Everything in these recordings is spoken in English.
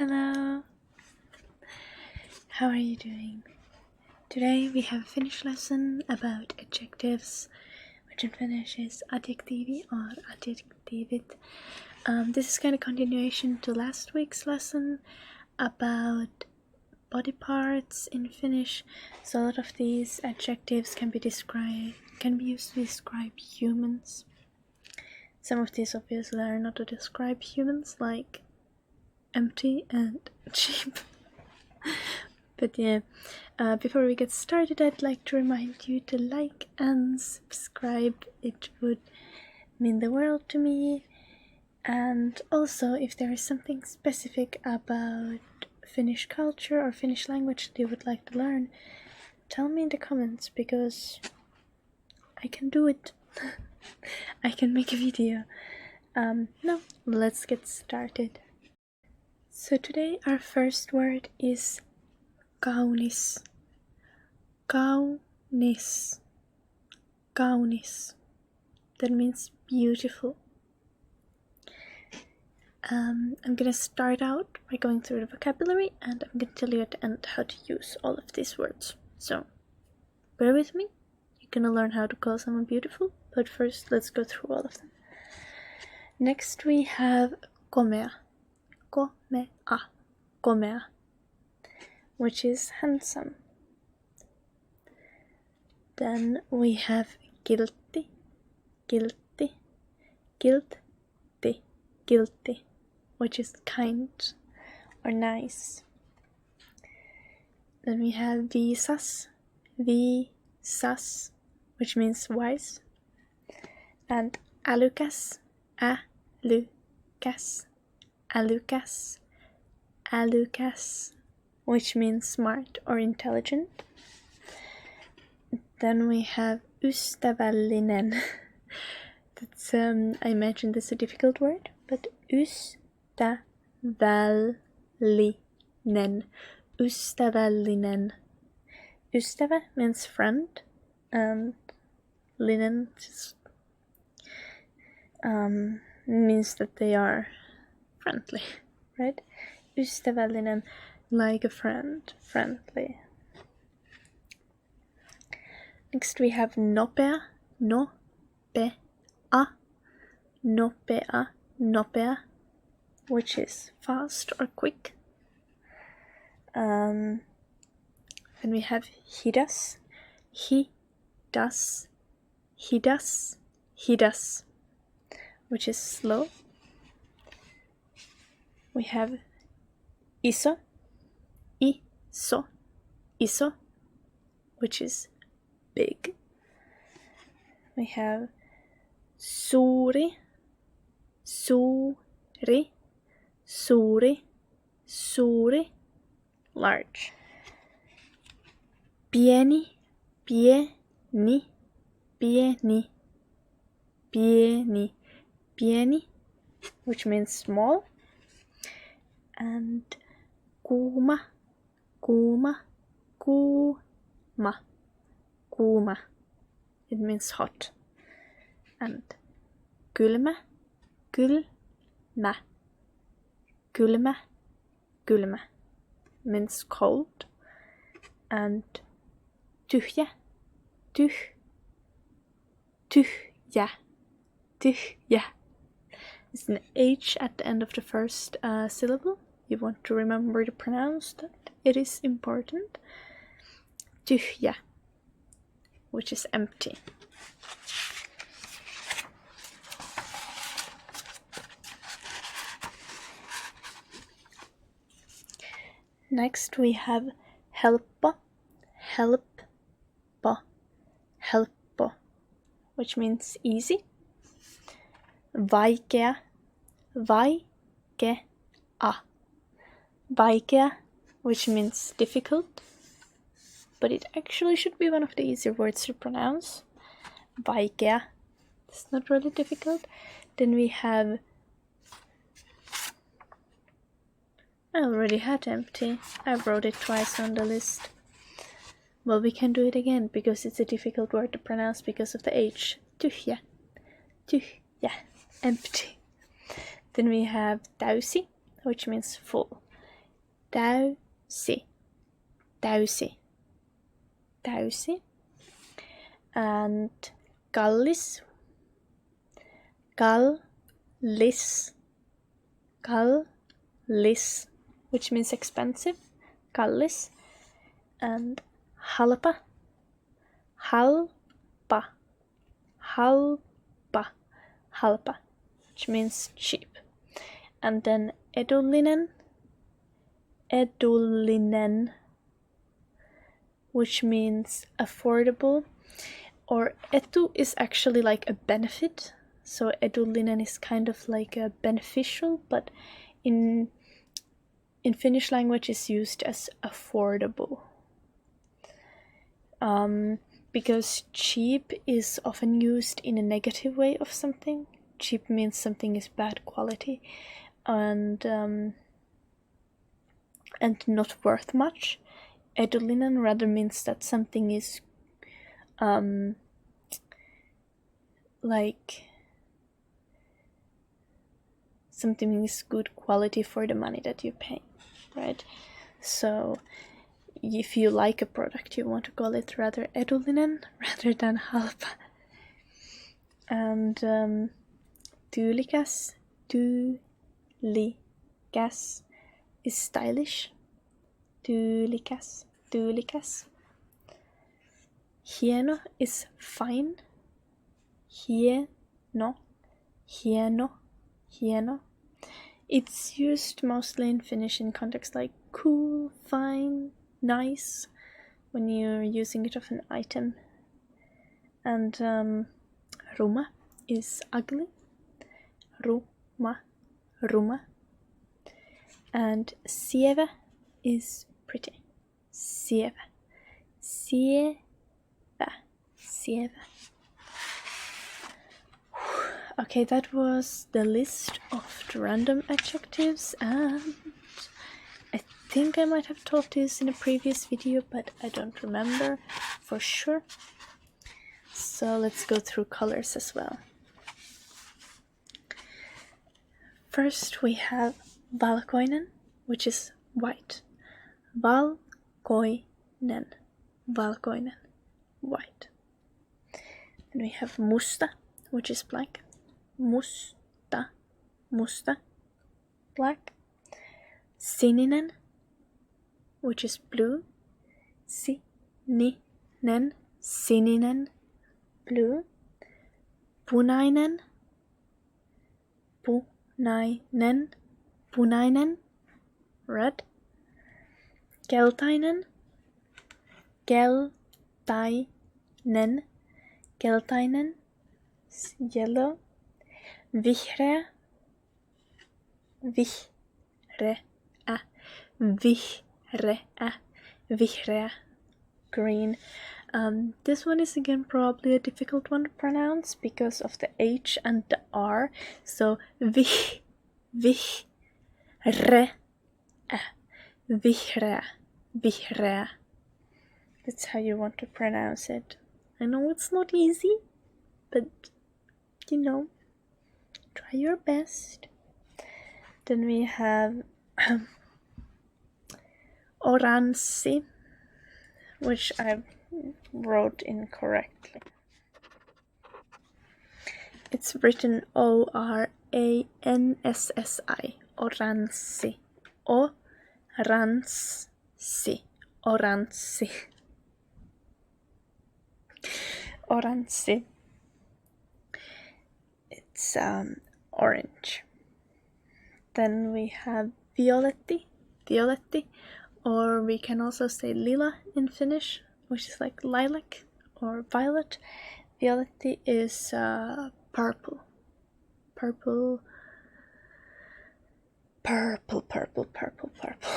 Hello! How are you doing? Today we have a Finnish lesson about adjectives, which in Finnish is adjektiivi or adjektiivit. This is kind of continuation to last week's lesson about body parts in Finnish. So a lot of these adjectives can be used to describe humans. Some of these obviously are not to describe humans, like empty and cheap. But yeah, before we get started, I'd like to remind you to like and subscribe. It would mean the world to me. And also, if there is something specific about Finnish culture or Finnish language that you would like to learn, tell me in the comments, because I can do it. I can make a video. Now, let's get started. So today our first word is kaunis. Kaunis. Kaunis. That means beautiful. I'm gonna start out by going through the vocabulary, and I'm gonna tell you at the end how to use all of these words. So, bear with me. You're gonna learn how to call someone beautiful, but first let's go through all of them. Next we have komea. Komea. Komea. Which is handsome. Then we have guilty. Guilty. Guilty. Guilty. Which is kind or nice. Then we have visas, visas, which means wise, and älykäs, älykäs, älykäs, älykäs, which means smart or intelligent. Then we have ystävällinen. That's I imagine this is a difficult word, but ystävällinen. Ystävällinen. Ystävä means friend, and linen just means that they are friendly, right? Ystävällinen, like a friend, friendly. Next we have nopea, nopea, nopea, nopea, which is fast or quick. Then we have hidas, hidas, hidas, hidas, which is slow. We have iso, iso, iso, which is big. We have suuri, suuri, suuri, suuri, large. Pieni, pieni, pieni, pieni, pieni, which means small. And kuuma, kuuma, kuuma, kuuma. It means hot. And kylmä, kylmä, kylmä, kylmä means cold. And tyhjä, tyhjä, tyhjä. It's an H at the end of the first syllable. You want to remember to pronounce that. It is important. Tyhjä, which is empty. Next we have helppo, helppo, helppo, which means easy. Vaikea, vaikea, vaikea, which means difficult, but it actually should be one of the easier words to pronounce. Vaikea, it's not really difficult. Then we have, I already had empty. I wrote it twice on the list. Well, we can do it again because it's a difficult word to pronounce because of the H. Tyhjä, tyhjä, empty. Then we have täysi, which means full. täysi, täysi, täysi. And kallis, kallis, kallis, which means expensive, kallis. And halpa, halpa, halpa, halpa, which means cheap. And then edullinen, edullinen, which means affordable. Or etu is actually like a benefit, so edullinen is kind of like a beneficial, but in Finnish language is used as affordable. Because cheap is often used in a negative way of something. Cheap means something is bad quality and not worth much. Edullinen rather means that something is like something is good quality for the money that you pay, right? So if you like a product, you want to call it rather edullinen rather than halpa. And tyylikäs, tyylikäs is stylish. Tyylikäs, tyylikäs. Hieno is fine. Hieno, hieno, hieno. It's used mostly in Finnish in context like cool, fine, nice, when you're using it of an item. And ruma is ugly. Ruma, ruma. And sievä is pretty. Sievä, sievä, sievä. Okay, that was the list of the random adjectives, and I think I might have taught this in a previous video, but I don't remember for sure. So let's go through colors as well. First we have valkoinen, which is white. Valkoinen, valkoinen, white. Then we have musta, which is black. Musta, musta, black. Sininen, which is blue. Sininen, sininen, blue. Punainen, punainen, punainen, red. Keltainen, keltainen, keltainen, yellow. Vihreä, vihreä, vihreä, vihreä, green. This one is again probably a difficult one to pronounce because of the H and the R. So vihreä, vihreä, vihreä. That's how you want to pronounce it. I know it's not easy, but you know, try your best. Then we have oranssi, which I wrote incorrectly. It's written O-R-A-N-S-S-I. Oranssi. Oranssi. Oranssi. Oranssi. It's orange. Then we have violetti, violetti, or we can also say lila in Finnish, which is like lilac or violet. Violetti is purple, purple, purple, purple, purple, purple.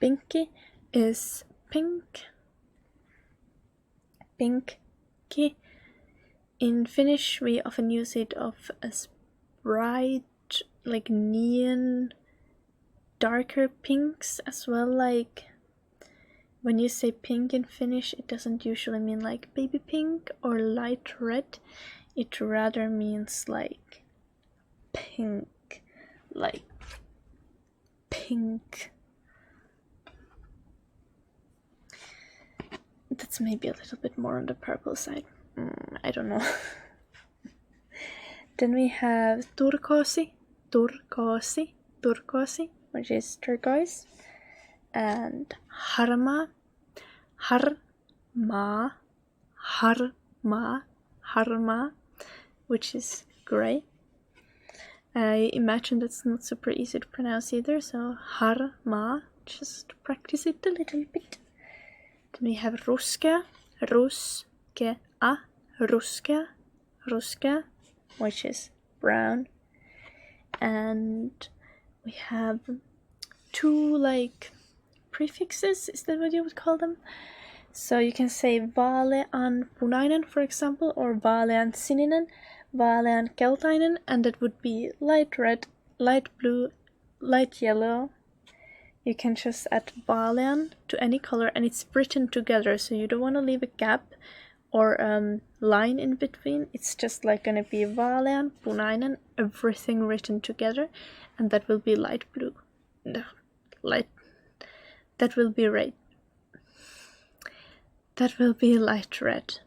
Pinky is pink, pinky. In Finnish, we often use it of as bright, like neon, darker pinks as well. Like when you say pink in Finnish, it doesn't usually mean like baby pink or light red. It rather means like pink, like pink. That's maybe a little bit more on the purple side. I don't know. Then we have turkoosi, which is turquoise, and harma, which is gray. I imagine that's not super easy to pronounce either, so harma, just practice it a little bit. Then we have ruskea, which is brown. And we have two like prefixes, is that what you would call them? So you can say vaalean punainen, for example, or vaalean sininen, vaalean keltainen, and that would be light red, light blue, light yellow. You can just add vaalean to any color, and it's written together, so you don't want to leave a gap or line in between. It's just like gonna be vaalean, punainen, everything written together, and that will be light blue. No, that will be red. That will be light red.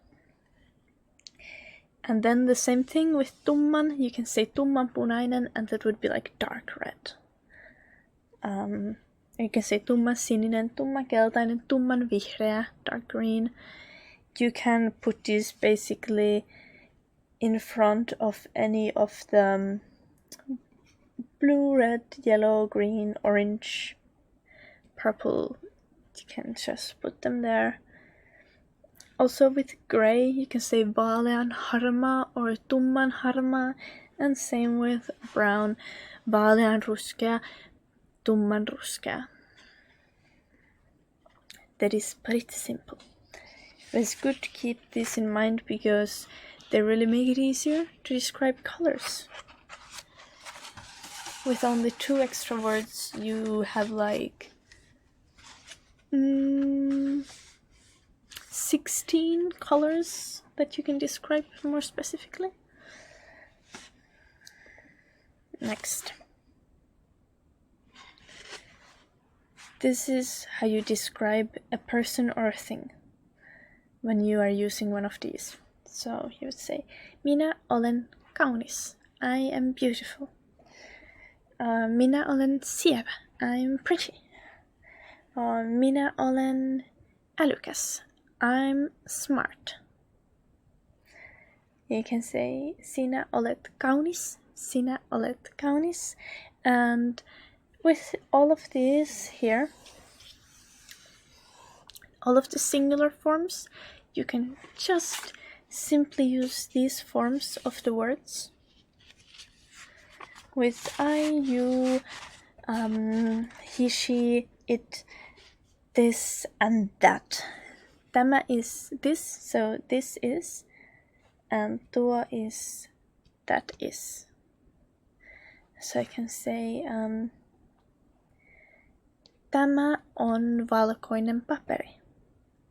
And then the same thing with tumman. You can say tumman punainen, and that would be like dark red. You can say tumman sininen, tumman keltainen, tumman vihreä, dark green. You can put these basically in front of any of the blue, red, yellow, green, orange, purple. You can just put them there. Also with gray, you can say vaalean harma or tumman harma, and same with brown, vaalean ruskea, tumman ruskea. That is pretty simple. But it's good to keep this in mind because they really make it easier to describe colors. With only 2 extra words, you have like 16 colors that you can describe more specifically. Next. This is how you describe a person or a thing when you are using one of these. So you would say, minä olen kaunis. I am beautiful. Minä olen sievä. I'm pretty. Minä olen älykäs. I'm smart. You can say, sinä olet kaunis. Sinä olet kaunis. And with all of these here, all of the singular forms, you can just simply use these forms of the words. With I, you, he, she, it, this, and that. Tämä is this, so this is, and tuo is, that is. So I can say, tämä on valkoinen paperi.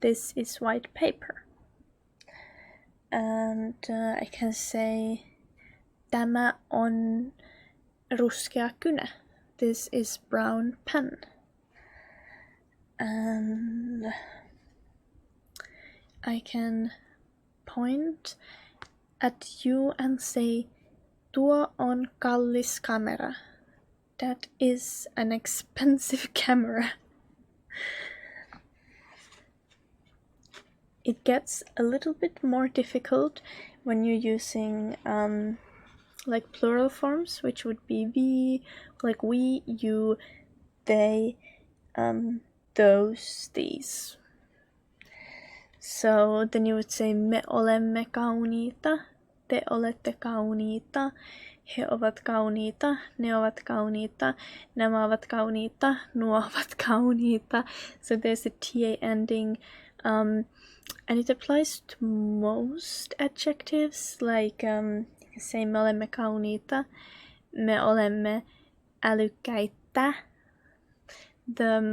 This is white paper. And I can say, tämä on ruskea kynä. This is brown pen. And I can point at you and say, tuo on kallis kamera. That is an expensive camera. It gets a little bit more difficult when you're using like plural forms, which would be we, like we, you, they, those, these. So then you would say, me olemme kauniita, te olette kauniita, he ovat kauniita, ne ovat kauniita, nämä ovat kauniita, nuo ovat kauniita. So there's a TA ending, and it applies to most adjectives, like you can say me olemme kauniita, me olemme älykkäitä.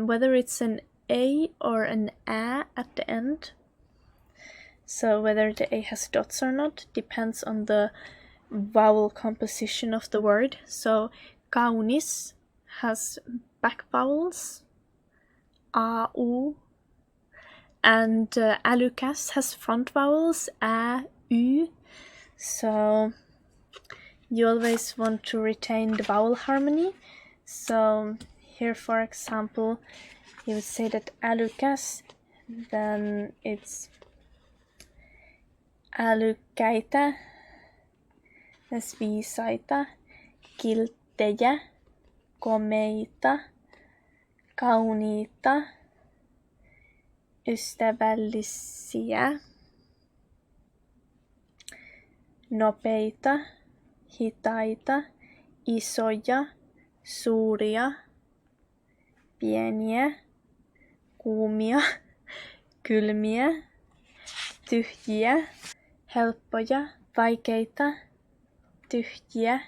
Whether it's an A or an A at the end, so whether the A has dots or not, depends on the vowel composition of the word. So kaunis has back vowels, a, u, and alukas has front vowels, a, u, so you always want to retain the vowel harmony. So here, for example, you would say that alukas, then it's älykäitä, viisaita, kilttejä, komeita, kauniita, ystävällisiä, nopeita, hitaita, isoja, suuria, pieniä, kuumia, kylmiä, tyhjiä, helppoja, vaikeita, tyhjiä,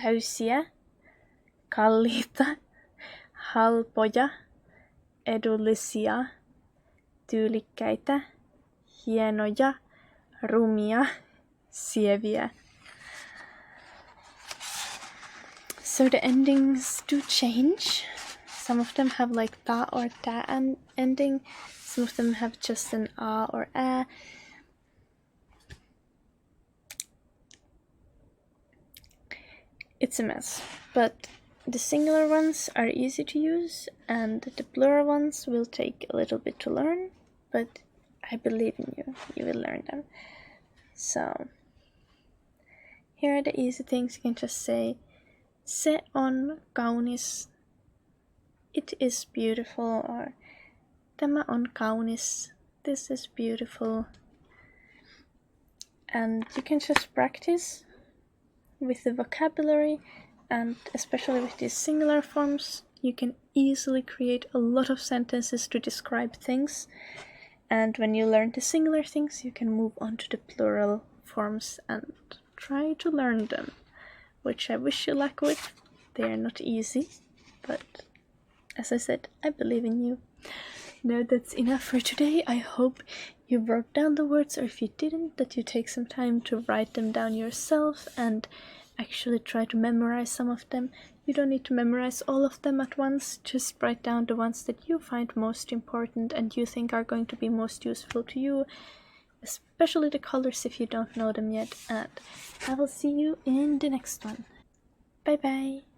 täysiä, kalliita, halpoja, edullisia, tyylikkäitä, hienoja, rumia, sieviä. So the endings do change. Some of them have like ta or ta ending. Some of them have just an a or a. It's a mess, but the singular ones are easy to use, and the plural ones will take a little bit to learn, but I believe in you. You will learn them. So here are the easy things. You can just say se on kaunis, it is beautiful, or tämä on kaunis, this is beautiful. And you can just practice with the vocabulary, and especially with these singular forms, you can easily create a lot of sentences to describe things. And when you learn the singular things, you can move on to the plural forms and try to learn them, which I wish you luck with. They are not easy, but as I said, I believe in you. Now that's enough for today. I hope you wrote down the words, or if you didn't, that you take some time to write them down yourself and actually try to memorize some of them. You don't need to memorize all of them at once, just write down the ones that you find most important and you think are going to be most useful to you, especially the colors if you don't know them yet. And I will see you in the next one. Bye bye!